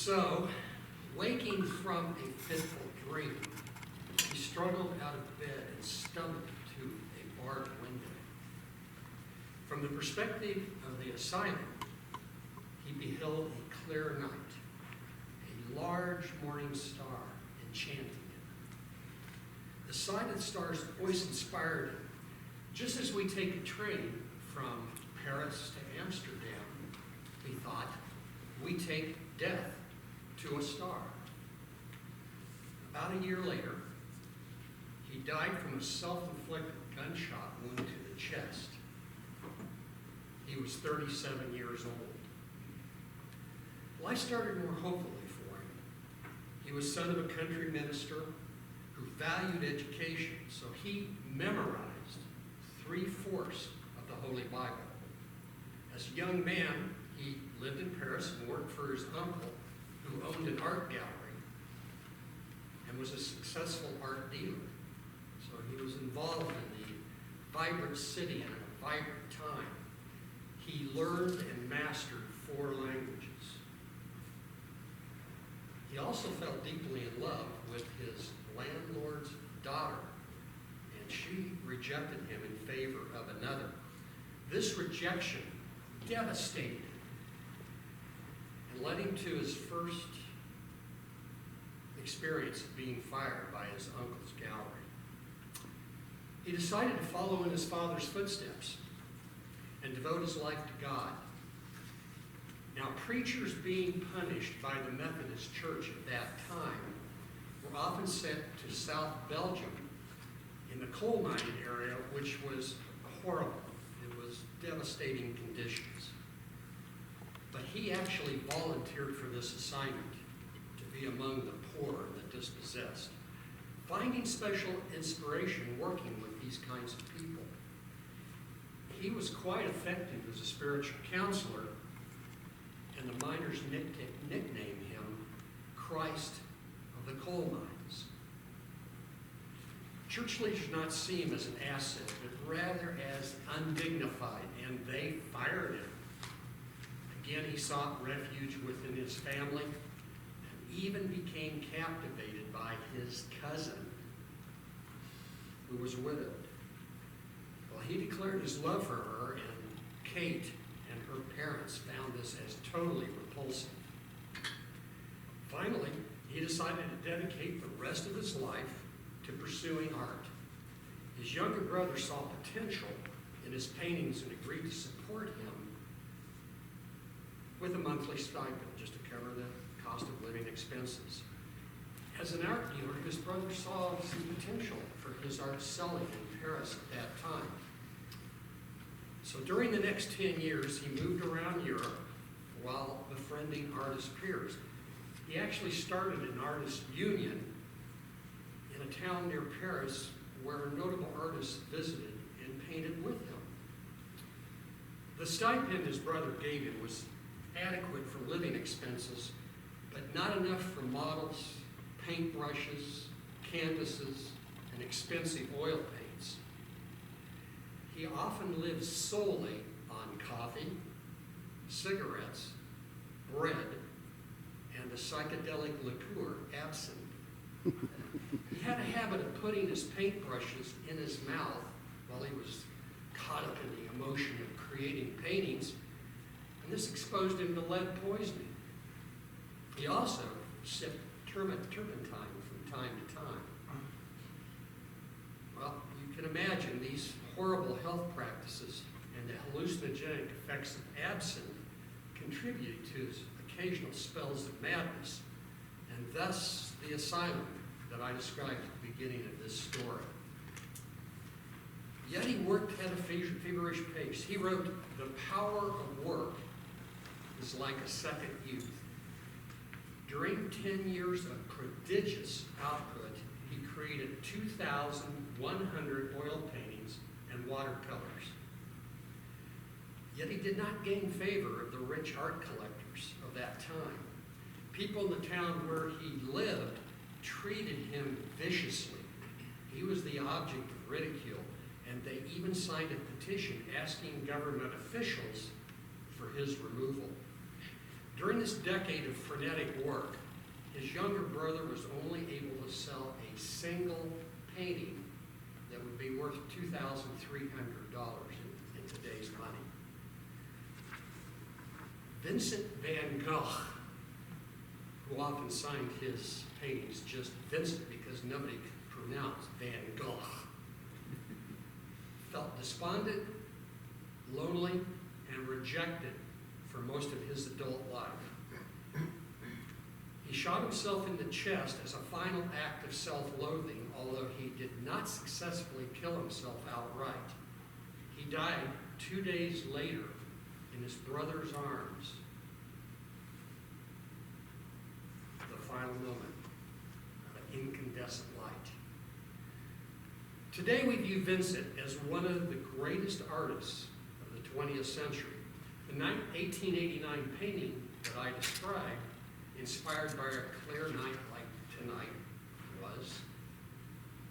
So, waking from a fitful dream, he struggled out of bed and stumbled to a barred window. From the perspective of the asylum, he beheld a clear night, a large morning star enchanting it. The sight of the star's voice inspired him. Just as we take a train from Paris to Amsterdam, he thought, we take death to a star. About a year later, he died from a self-inflicted gunshot wound to the chest. He was 37 years old. Life started more hopefully for him. He was son of a country minister who valued education, so he memorized 3/4 of the Holy Bible. As a young man, he lived in Paris and worked for his uncle, who owned an art gallery and was a successful art dealer. So he was involved in the vibrant city and a vibrant time. He learned and mastered 4 languages. He also fell deeply in love with his landlord's daughter, and she rejected him in favor of another. This rejection devastated him and led him to his first experience of being fired by his uncle's gallery. He decided to follow in his father's footsteps and devote his life to God. Now, preachers being punished by the Methodist Church at that time were often sent to South Belgium in the coal mining area, which was horrible. It was devastating conditions. But he actually volunteered for this assignment, to be among the poor and the dispossessed, finding special inspiration working with these kinds of people. He was quite effective as a spiritual counselor, and the miners nicknamed him Christ of the coal mines. Church leaders did not see him as an asset, but rather as undignified, and they fired him. Again, he sought refuge within his family and even became captivated by his cousin, who was widowed. Well, he declared his love for her, and Kate and her parents found this as totally repulsive. Finally, he decided to dedicate the rest of his life to pursuing art. His younger brother saw potential in his paintings and agreed to support him with a monthly stipend just to cover the cost of living expenses. As an art dealer, his brother saw some potential for his art selling in Paris at that time. So during the next 10 years, he moved around Europe while befriending artist peers. He actually started an artist union in a town near Paris where notable artists visited and painted with him. The stipend his brother gave him was adequate for living expenses, but not enough for models, paintbrushes, canvases, and expensive oil paints. He often lived solely on coffee, cigarettes, bread, and the psychedelic liqueur absinthe. He had a habit of putting his paintbrushes in his mouth while he was caught up in the emotion of creating paintings, and this exposed him to lead poisoning. He also sipped turpentine from time to time. Well, you can imagine these horrible health practices and the hallucinogenic effects of absinthe contributed to his occasional spells of madness, and thus the asylum that I described at the beginning of this story. Yet he worked at a feverish pace. He wrote, "The power of work is like a second youth." During 10 years of prodigious output, he created 2,100 oil paintings and watercolors. Yet he did not gain favor of the rich art collectors of that time. People in the town where he lived treated him viciously. He was the object of ridicule, and they even signed a petition asking government officials for his removal. During this decade of frenetic work, his younger brother was only able to sell a single painting that would be worth $2,300 in today's money. Vincent van Gogh, who often signed his paintings just Vincent because nobody could pronounce Van Gogh, felt despondent, lonely, and rejected for most of his adult life. He shot himself in the chest as a final act of self-loathing, although he did not successfully kill himself outright. He died 2 days later in his brother's arms. The final moment of an incandescent light. Today we view Vincent as one of the greatest artists of the 20th century. The 1889 painting that I described, inspired by a clear night like tonight, was,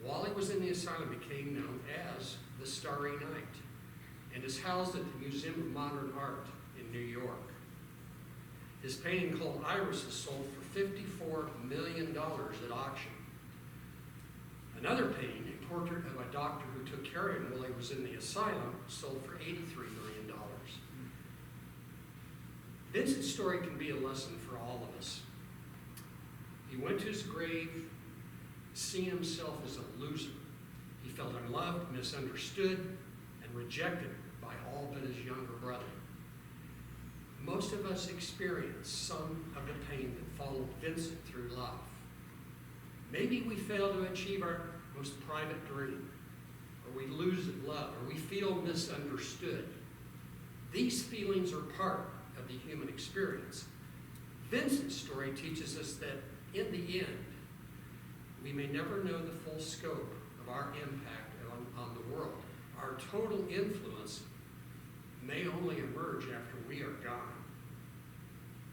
while he was in the asylum, became known as the Starry Night, and is housed at the Museum of Modern Art in New York. His painting called Iris is sold for $54 million at auction. Another painting, a portrait of a doctor who took care of him while he was in the asylum, sold for $83 million. Vincent's story can be a lesson for all of us. He went to his grave seeing himself as a loser. He felt unloved, misunderstood, and rejected by all but his younger brother. Most of us experience some of the pain that followed Vincent through life. Maybe we fail to achieve our most private dream, or we lose love, or we feel misunderstood. These feelings are part of the human experience. Vincent's story teaches us that in the end, we may never know the full scope of our impact on the world. Our total influence may only emerge after we are gone.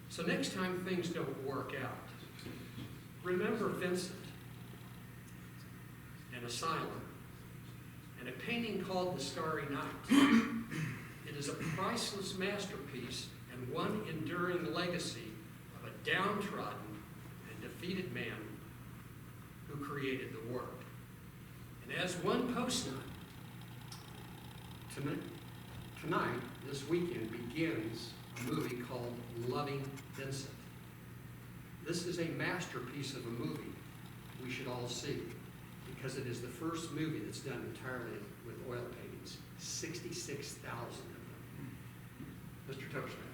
So next time things don't work out, remember Vincent, an asylum, and a painting called The Starry Night. It is a priceless masterpiece and one enduring legacy of a downtrodden and defeated man who created the work. And as one post-nut, tonight, this weekend, begins a movie called Loving Vincent. This is a masterpiece of a movie we should all see, because it is the first movie that's done entirely with oil paintings, 66,000 of them. Mr. Toastman.